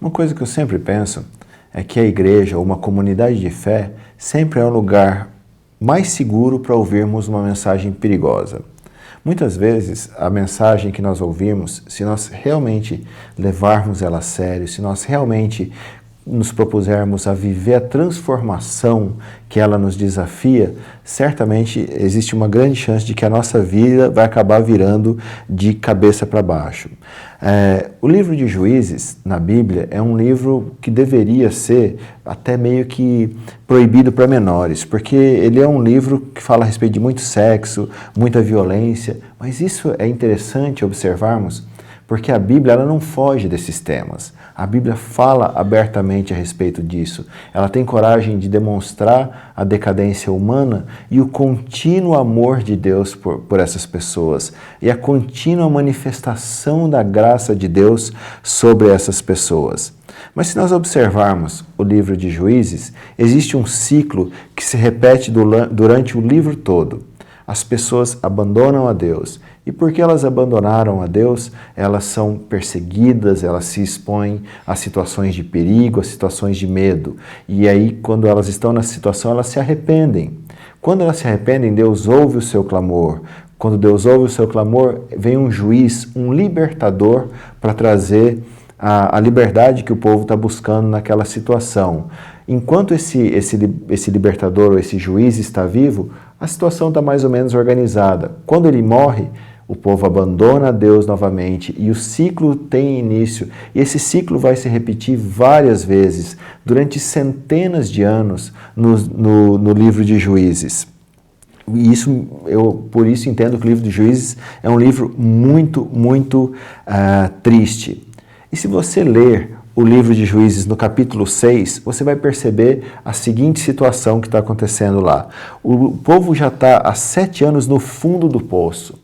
Uma coisa que eu sempre penso é que a igreja ou uma comunidade de fé sempre é o lugar mais seguro para ouvirmos uma mensagem perigosa. Muitas vezes, a mensagem que nós ouvimos, se nós realmente levarmos ela a sério, se nós realmente nos propusermos a viver a transformação que ela nos desafia, certamente existe uma grande chance de que a nossa vida vai acabar virando de cabeça para baixo. O livro de Juízes, na Bíblia, é um livro que deveria ser até meio que proibido para menores, porque ele é um livro que fala a respeito de muito sexo, muita violência, mas isso é interessante observarmos, porque a Bíblia ela não foge desses temas. A Bíblia fala abertamente a respeito disso. Ela tem coragem de demonstrar a decadência humana e o contínuo amor de Deus por essas pessoas e a contínua manifestação da graça de Deus sobre essas pessoas. Mas se nós observarmos o livro de Juízes, existe um ciclo que se repete durante o livro todo. As pessoas abandonam a Deus. E porque elas abandonaram a Deus, elas são perseguidas, elas se expõem a situações de perigo, a situações de medo. E aí, quando elas estão nessa situação, elas se arrependem. Quando elas se arrependem, Deus ouve o seu clamor. Quando Deus ouve o seu clamor, vem um juiz, um libertador, para trazer a liberdade que o povo está buscando naquela situação. Enquanto esse libertador ou esse juiz está vivo, a situação está mais ou menos organizada. Quando ele morre, o povo abandona a Deus novamente e o ciclo tem início. E esse ciclo vai se repetir várias vezes, durante centenas de anos no livro de Juízes. E por isso entendo que o livro de Juízes é um livro muito triste. E se você ler o livro de Juízes no capítulo 6, você vai perceber a seguinte situação que está acontecendo lá. O povo já está há 7 anos no fundo do poço,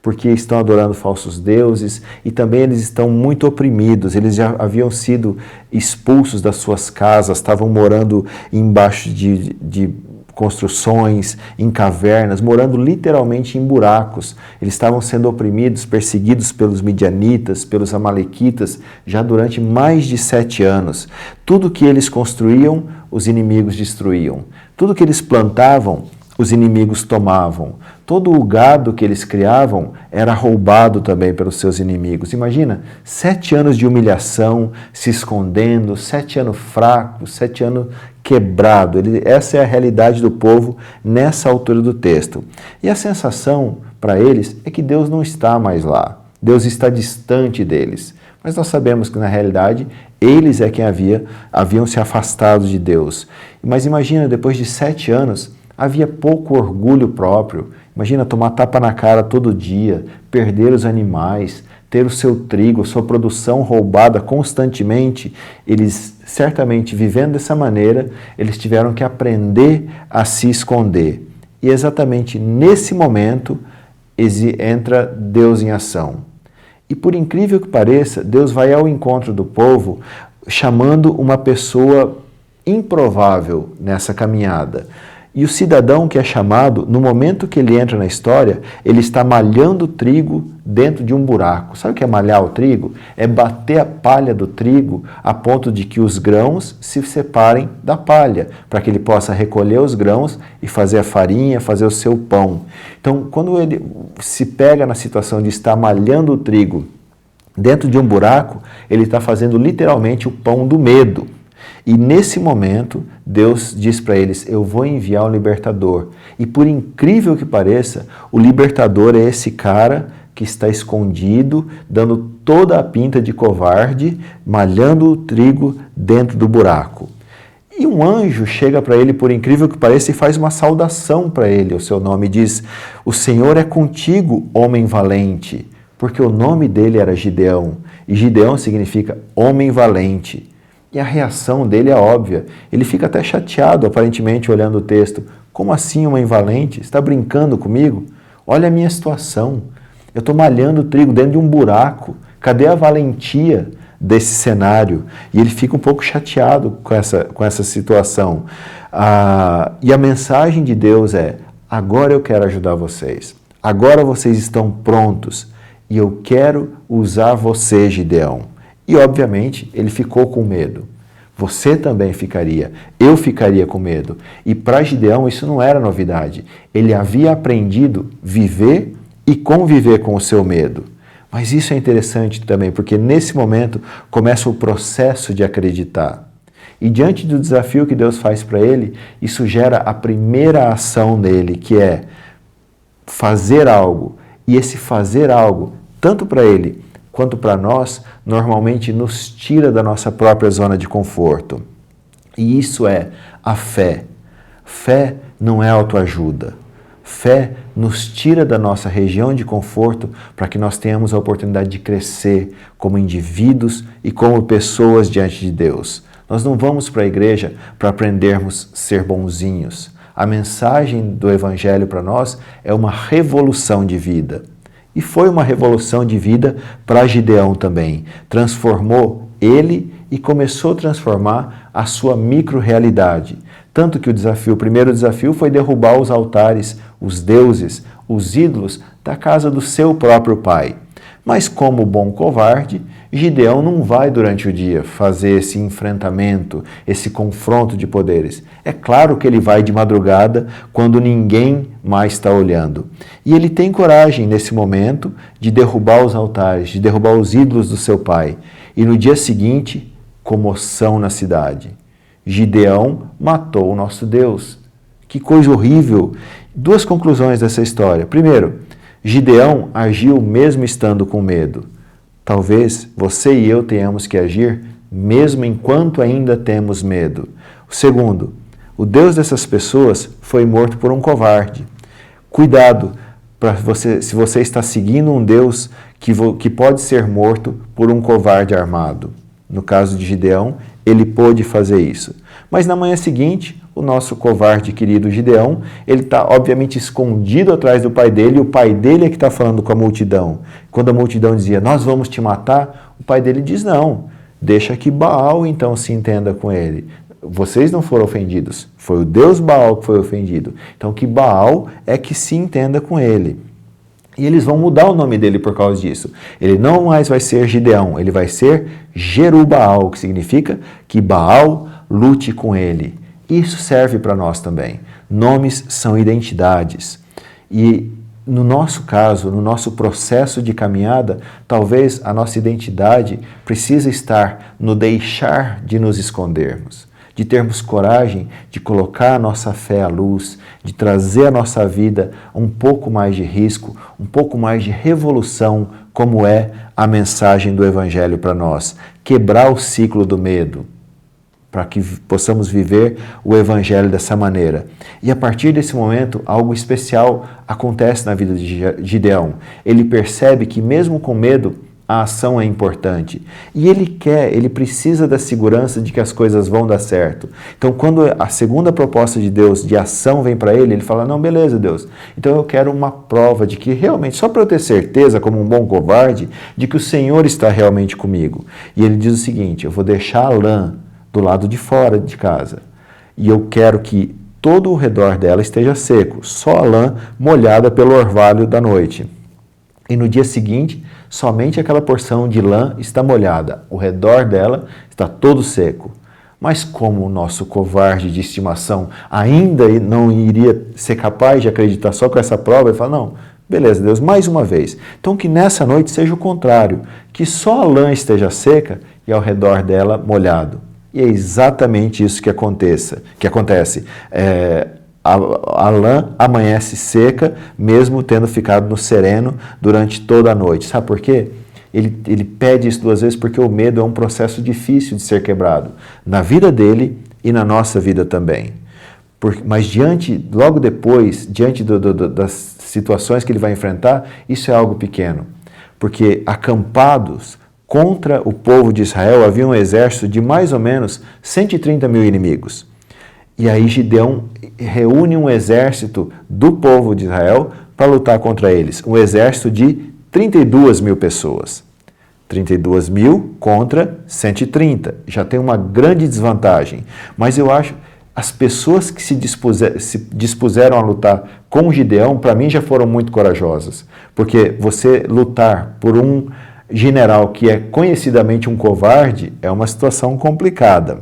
porque estão adorando falsos deuses e também eles estão muito oprimidos. Eles já haviam sido expulsos das suas casas, estavam morando embaixo de construções, em cavernas, morando literalmente em buracos. Eles estavam sendo oprimidos, perseguidos pelos midianitas, pelos amalequitas, já durante mais de 7 anos. Tudo que eles construíam, os inimigos destruíam. Tudo que eles plantavam, os inimigos tomavam. Todo o gado que eles criavam era roubado também pelos seus inimigos. Imagina, 7 anos de humilhação, se escondendo, 7 anos fracos, 7 anos quebrado. Essa é a realidade do povo nessa altura do texto. E a sensação para eles é que Deus não está mais lá. Deus está distante deles. Mas nós sabemos que na realidade eles é quem haviam se afastado de Deus. Mas imagina, depois de 7 anos, havia pouco orgulho próprio. Imagina tomar tapa na cara todo dia, perder os animais, ter o seu trigo, sua produção roubada constantemente. Eles, certamente, vivendo dessa maneira, eles tiveram que aprender a se esconder. E exatamente nesse momento entra Deus em ação. E por incrível que pareça, Deus vai ao encontro do povo chamando uma pessoa improvável nessa caminhada. E o cidadão que é chamado, no momento que ele entra na história, ele está malhando trigo dentro de um buraco. Sabe o que é malhar o trigo? É bater a palha do trigo a ponto de que os grãos se separem da palha, para que ele possa recolher os grãos e fazer a farinha, fazer o seu pão. Então, quando ele se pega na situação de estar malhando o trigo dentro de um buraco, ele está fazendo literalmente o pão do medo. E nesse momento, Deus diz para eles, eu vou enviar um libertador. E por incrível que pareça, o libertador é esse cara que está escondido, dando toda a pinta de covarde, malhando o trigo dentro do buraco. E um anjo chega para ele, por incrível que pareça, e faz uma saudação para ele. O seu nome diz, o Senhor é contigo, homem valente. Porque o nome dele era Gideão. E Gideão significa homem valente. E a reação dele é óbvia. Ele fica até chateado, aparentemente, olhando o texto. Como assim, homem valente? Está brincando comigo? Olha a minha situação. Eu estou malhando trigo dentro de um buraco. Cadê a valentia desse cenário? E ele fica um pouco chateado com essa situação. E a mensagem de Deus é, agora eu quero ajudar vocês. Agora vocês estão prontos. E eu quero usar você, Gideão. E, obviamente, ele ficou com medo. Você também ficaria, eu ficaria com medo. E para Gideão isso não era novidade. Ele havia aprendido viver e conviver com o seu medo. Mas isso é interessante também, porque nesse momento começa o processo de acreditar. E diante do desafio que Deus faz para ele, isso gera a primeira ação dele, que é fazer algo. E esse fazer algo, tanto para ele quanto para nós, normalmente nos tira da nossa própria zona de conforto. E isso é a fé. Fé não é autoajuda. Fé nos tira da nossa região de conforto para que nós tenhamos a oportunidade de crescer como indivíduos e como pessoas diante de Deus. Nós não vamos para a igreja para aprendermos a ser bonzinhos. A mensagem do Evangelho para nós é uma revolução de vida. E foi uma revolução de vida para Gideão também. Transformou ele e começou a transformar a sua micro-realidade. Tanto que o primeiro desafio foi derrubar os altares, os deuses, os ídolos da casa do seu próprio pai. Mas como bom covarde, Gideão não vai durante o dia fazer esse enfrentamento, esse confronto de poderes. É claro que ele vai de madrugada, quando ninguém mais está olhando. E ele tem coragem nesse momento de derrubar os altares, de derrubar os ídolos do seu pai. E no dia seguinte, comoção na cidade. Gideão matou o nosso Deus. Que coisa horrível! Duas conclusões dessa história. Primeiro, Gideão agiu mesmo estando com medo. Talvez você e eu tenhamos que agir mesmo enquanto ainda temos medo. O segundo, o Deus dessas pessoas foi morto por um covarde. Cuidado para você, se você está seguindo um Deus que pode ser morto por um covarde armado. No caso de Gideão, ele pôde fazer isso. Mas na manhã seguinte, o nosso covarde querido Gideão, ele está obviamente escondido atrás do pai dele, e o pai dele é que está falando com a multidão. Quando a multidão dizia, nós vamos te matar, o pai dele diz, não, deixa que Baal então se entenda com ele. Vocês não foram ofendidos, foi o Deus Baal que foi ofendido. Então que Baal é que se entenda com ele. E eles vão mudar o nome dele por causa disso. Ele não mais vai ser Gideão, ele vai ser Jerubaal, que significa que Baal lute com ele. Isso serve para nós também. Nomes são identidades. E no nosso caso, no nosso processo de caminhada, talvez a nossa identidade precisa estar no deixar de nos escondermos, de termos coragem de colocar a nossa fé à luz, de trazer à nossa vida um pouco mais de risco, um pouco mais de revolução, como é a mensagem do Evangelho para nós. Quebrar o ciclo do medo, para que possamos viver o Evangelho dessa maneira. E a partir desse momento, algo especial acontece na vida de Gideão. Ele percebe que mesmo com medo, a ação é importante. E ele precisa da segurança de que as coisas vão dar certo. Então, quando a segunda proposta de Deus de ação vem para ele fala, não, beleza, Deus, então eu quero uma prova de que realmente, só para eu ter certeza, como um bom covarde, de que o Senhor está realmente comigo. E ele diz o seguinte, eu vou deixar a lã do lado de fora de casa. E eu quero que todo o redor dela esteja seco, só a lã molhada pelo orvalho da noite. E no dia seguinte, somente aquela porção de lã está molhada, o redor dela está todo seco. Mas como o nosso covarde de estimação ainda não iria ser capaz de acreditar só com essa prova, ele fala, não, beleza, Deus, mais uma vez. Então que nessa noite seja o contrário, que só a lã esteja seca e ao redor dela molhado. E é exatamente isso que acontece. A lã amanhece seca, mesmo tendo ficado no sereno durante toda a noite. Sabe por quê? Ele pede isso duas vezes porque o medo é um processo difícil de ser quebrado, na vida dele e na nossa vida também. Mas logo depois, diante das situações que ele vai enfrentar, isso é algo pequeno. Porque acampados contra o povo de Israel havia um exército de mais ou menos 130 mil inimigos. E aí Gideão reúne um exército do povo de Israel para lutar contra eles. Um exército de 32 mil pessoas. 32 mil contra 130. Já tem uma grande desvantagem. Mas eu acho as pessoas que se dispuseram a lutar com Gideão, para mim, já foram muito corajosas. Porque você lutar por um general que é conhecidamente um covarde, é uma situação complicada.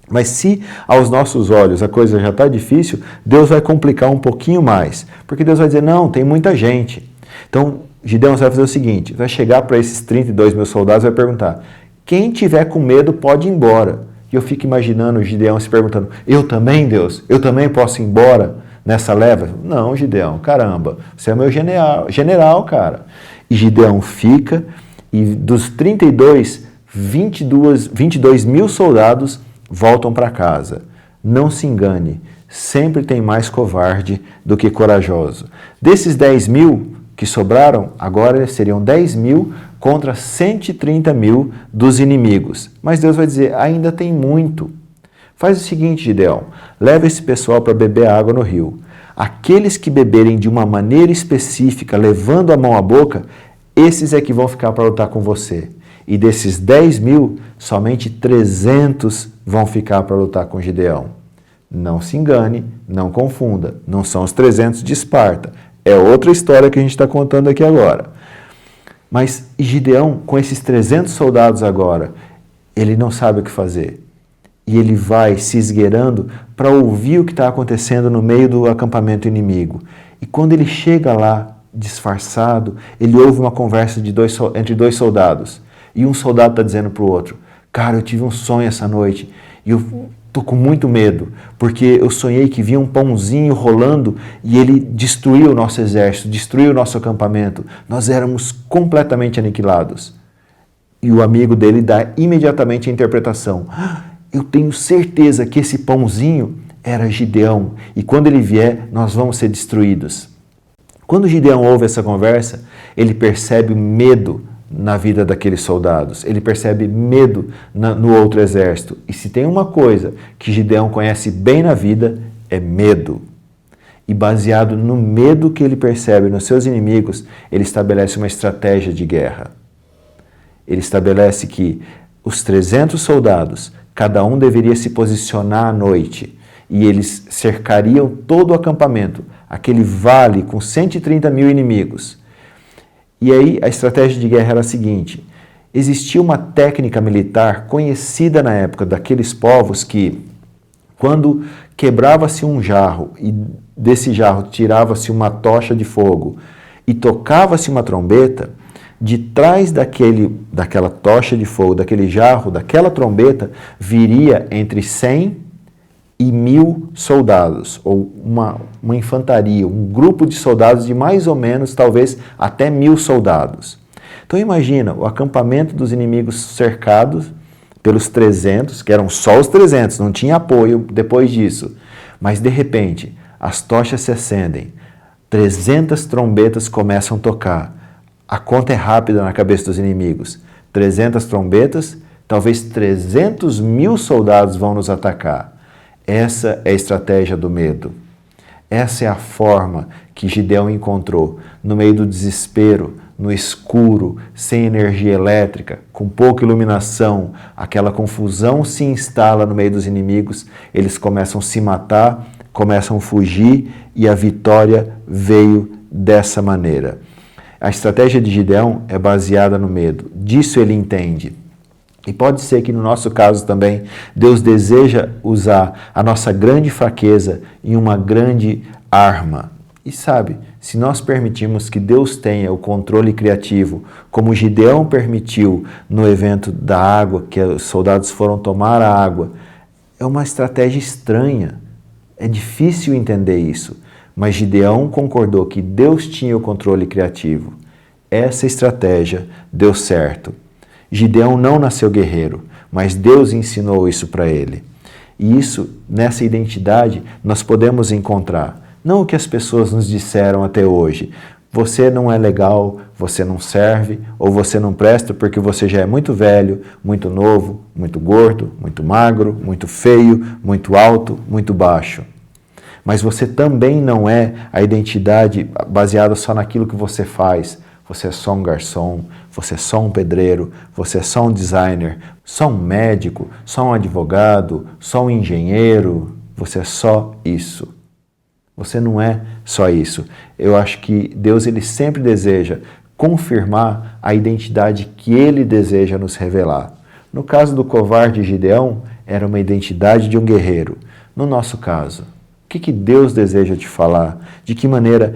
Mas se aos nossos olhos a coisa já está difícil, Deus vai complicar um pouquinho mais. Porque Deus vai dizer, não, tem muita gente. Então, Gideão vai fazer o seguinte, vai chegar para esses 32 mil soldados e vai perguntar, quem tiver com medo pode ir embora. E eu fico imaginando o Gideão se perguntando, eu também, Deus? Eu também posso ir embora nessa leva? Não, Gideão, caramba, você é meu general, cara. E Gideão fica, e dos 32, 22 mil soldados voltam para casa. Não se engane, sempre tem mais covarde do que corajoso. Desses 10 mil que sobraram, agora seriam 10 mil contra 130 mil dos inimigos. Mas Deus vai dizer, ainda tem muito. Faz o seguinte, Gideão, leva esse pessoal para beber água no rio. Aqueles que beberem de uma maneira específica, levando a mão à boca, esses é que vão ficar para lutar com você. E desses 10 mil, somente 300 vão ficar para lutar com Gideão. Não se engane, não confunda, não são os 300 de Esparta. É outra história que a gente está contando aqui agora. Mas Gideão, com esses 300 soldados agora, ele não sabe o que fazer. E ele vai se esgueirando para ouvir o que está acontecendo no meio do acampamento inimigo. E quando ele chega lá, disfarçado, ele ouve uma conversa entre dois soldados. E um soldado está dizendo para o outro, cara, eu tive um sonho essa noite e eu estou com muito medo, porque eu sonhei que via um pãozinho rolando e ele destruiu o nosso exército, destruiu o nosso acampamento. Nós éramos completamente aniquilados. E o amigo dele dá imediatamente a interpretação. Eu tenho certeza que esse pãozinho era Gideão e quando ele vier, nós vamos ser destruídos. Quando Gideão ouve essa conversa, ele percebe medo na vida daqueles soldados. Ele percebe medo no outro exército. E se tem uma coisa que Gideão conhece bem na vida, é medo. E baseado no medo que ele percebe nos seus inimigos, ele estabelece uma estratégia de guerra. Ele estabelece que os 300 soldados, cada um deveria se posicionar à noite, e eles cercariam todo o acampamento, aquele vale com 130 mil inimigos. E aí a estratégia de guerra era a seguinte, existia uma técnica militar conhecida na época daqueles povos que, quando quebrava-se um jarro e desse jarro tirava-se uma tocha de fogo e tocava-se uma trombeta, de trás daquela tocha de fogo, daquele jarro, daquela trombeta, viria entre 100 e 1.000 soldados, ou uma infantaria, um grupo de soldados de mais ou menos, talvez, até 1.000 soldados. Então imagina, o acampamento dos inimigos cercados pelos 300, que eram só os 300, não tinha apoio depois disso. Mas de repente, as tochas se acendem, 300 trombetas começam a tocar. A conta é rápida na cabeça dos inimigos. 300 trombetas, talvez 300 mil soldados vão nos atacar. Essa é a estratégia do medo. Essa é a forma que Gideão encontrou, no meio do desespero, no escuro, sem energia elétrica, com pouca iluminação, aquela confusão se instala no meio dos inimigos, eles começam a se matar, começam a fugir e a vitória veio dessa maneira. A estratégia de Gideão é baseada no medo, disso ele entende. E pode ser que no nosso caso também, Deus deseja usar a nossa grande fraqueza em uma grande arma. E sabe, se nós permitirmos que Deus tenha o controle criativo, como Gideão permitiu no evento da água, que os soldados foram tomar a água, é uma estratégia estranha. É difícil entender isso, mas Gideão concordou que Deus tinha o controle criativo. Essa estratégia deu certo. Gideão não nasceu guerreiro, mas Deus ensinou isso para ele. E isso, nessa identidade, nós podemos encontrar. Não o que as pessoas nos disseram até hoje. Você não é legal, você não serve, ou você não presta porque você já é muito velho, muito novo, muito gordo, muito magro, muito feio, muito alto, muito baixo. Mas você também não é a identidade baseada só naquilo que você faz. Você é só um garçom, você é só um pedreiro, você é só um designer, só um médico, só um advogado, só um engenheiro. Você é só isso. Você não é só isso. Eu acho que Deus ele sempre deseja confirmar a identidade que Ele deseja nos revelar. No caso do covarde Gideão, era uma identidade de um guerreiro. No nosso caso, o que Deus deseja te falar? De que maneira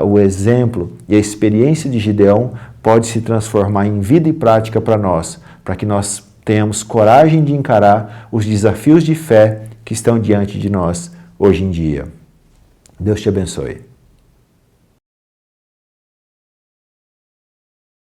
o exemplo e a experiência de Gideão pode se transformar em vida e prática para nós, para que nós tenhamos coragem de encarar os desafios de fé que estão diante de nós hoje em dia. Deus te abençoe.